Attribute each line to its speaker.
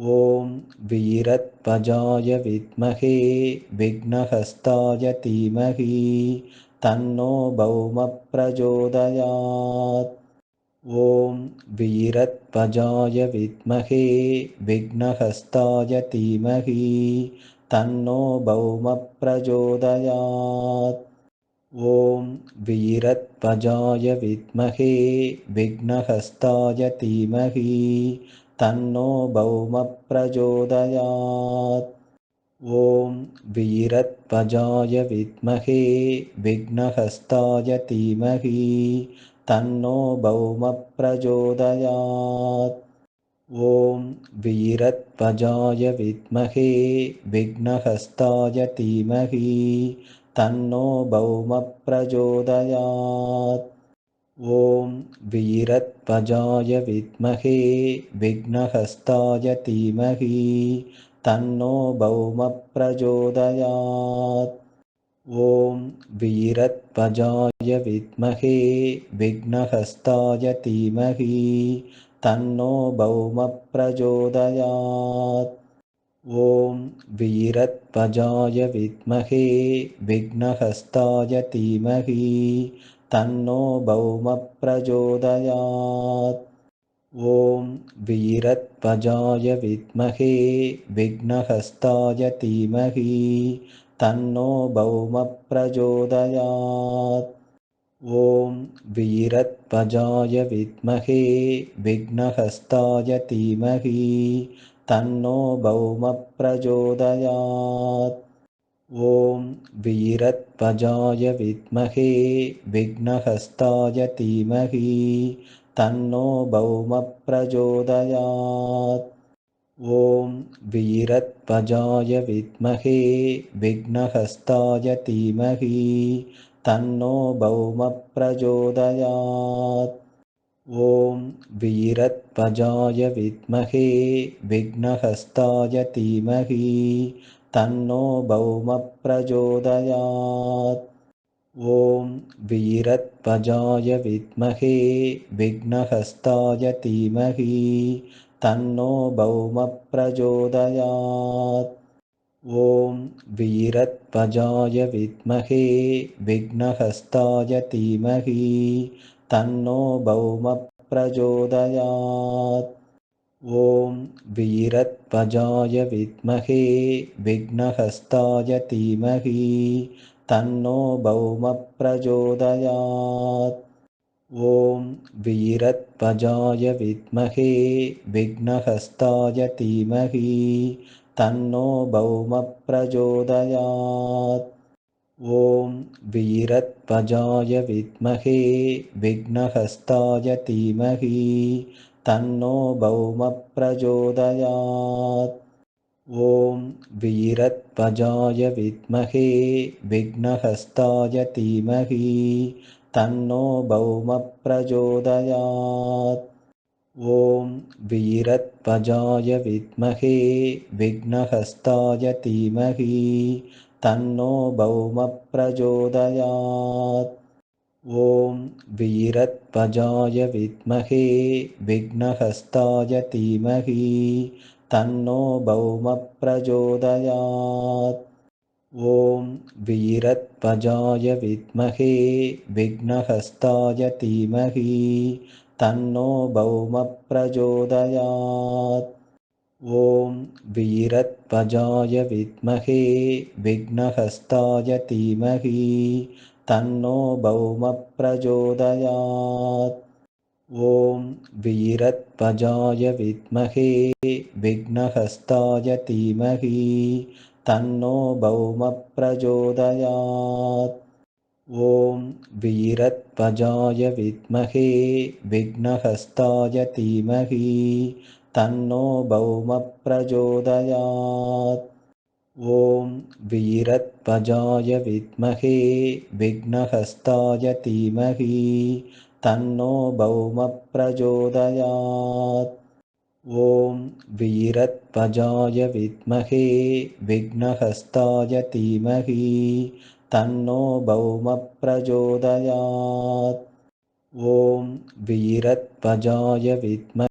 Speaker 1: ॐ वीरध्वजाय विद्महे विघ्नहस्ताय धीमहि तन्नो भौमः प्रचोदयात्। ॐ वीरध्वजाय विद्महे विघ्नहस्ताय धीमहि तन्नो भौमः प्रचोदयात्। ॐ वीरध्वजाय विद्महे विघ्नहस्ताय धीमहि तन्नो भौमः प्रचोदयात्। ॐ वीरध्वजाय विद्महे विघ्नहस्ताय धीमहि तन्नो भौमः प्रचोदयात्। ॐ वीरध्वजाय विद्महे विघ्नहस्ताय धीमहि तन्नो भौमः प्रचोदयात्। ॐ वीरध्वजाय विद्महे विघ्नहस्ताय धीमहि तन्नो भौमः प्रचोदयात्। ॐ वीरध्वजाय विद्महे विघ्नहस्ताय धीमहि तन्नो भौमः प्रचोदयात्। ॐ वीरध्वजाय विद्महे विघ्नहस्ताय धीमहि तन्नो भौमः प्रचोदयात्। ॐ वीरध्वजाय विद्महे विघ्नहस्ताय धीमहि तन्नो भौमः प्रचोदयात्। ॐ वीरध्वजाय विद्महे विघ्नहस्ताय धीमहि तन्नो भौमः प्रचोदयात्। ॐ वीरध्वजाय विद्महे विघ्नहस्ताय धीमहि तन्नो भौमः प्रचोदयात्। ॐ वीरध्वजाय विद्महे विघ्नहस्ताय धीमहि तन्नो भौमः प्रचोदयात्। ॐ वीरध्वजाय विद्महे विघ्नहस्ताय धीमहि तन्नो भौमः प्रचोदयात्। ॐ वीरध्वजाय विद्महे विघ्नहस्ताय धीमहि तन्नो भौमः प्रचोदयात्। ॐ वीरध्वजाय विद्महे विघ्नहस्ताय धीमहि तन्नो भौमः प्रचोदयात्। ॐ वीरध्वजाय विद्महे विघ्नहस्ताय धीमहि तन्नो भौमः प्रचोदयात्। ॐ वीरध्वजाय विद्महे विघ्नहस्ताय धीमहि तन्नो भौमः प्रचोदयात्। ॐ वीरध्वजाय विद्महे विघ्नहस्ताय धीमहि तन्नो भौमः प्रचोदयात्। ॐ वीरध्वजाय विद्महे विघ्नहस्ताय धीमहि तन्नो भौमः प्रचोदयात्। ॐ वीरध्वजाय विद्महे विघ्नहस्ताय धीमहि तन्नो भौमः प्रचोदयात्। ॐ वीरध्वजाय विद्महे विघ्नहस्ताय धीमहि तन्नो भौमः प्रचोदयात्। ॐ वीरध्वजाय विद्महे विघ्नहस्ताय धीमहि तन्नो भौमः प्रचोदयात्। ॐ वीरध्वजाय विद्महे विघ्नहस्ताय धीमहि तन्नो भौमः प्रचोदयात्। ॐ वीरध्वजाय विद्महे विघ्नहस्ताय धीमहि तन्नो भौमः प्रचोदयात्। ॐ वीरध्वजाय विद्महे विघ्नहस्ताय धीमहि तन्नो भौमः प्रचोदयात्। ॐ वीरध्वजाय विद्महे विघ्नहस्ताय धीमहि तन्नो भौमः प्रचोदयात्। ॐ वीरध्वजाय विद्महे विघ्नहस्ताय धीमहि तन्नो भौमः प्रचोदयात्। ॐ वीरध्वजाय विद्महे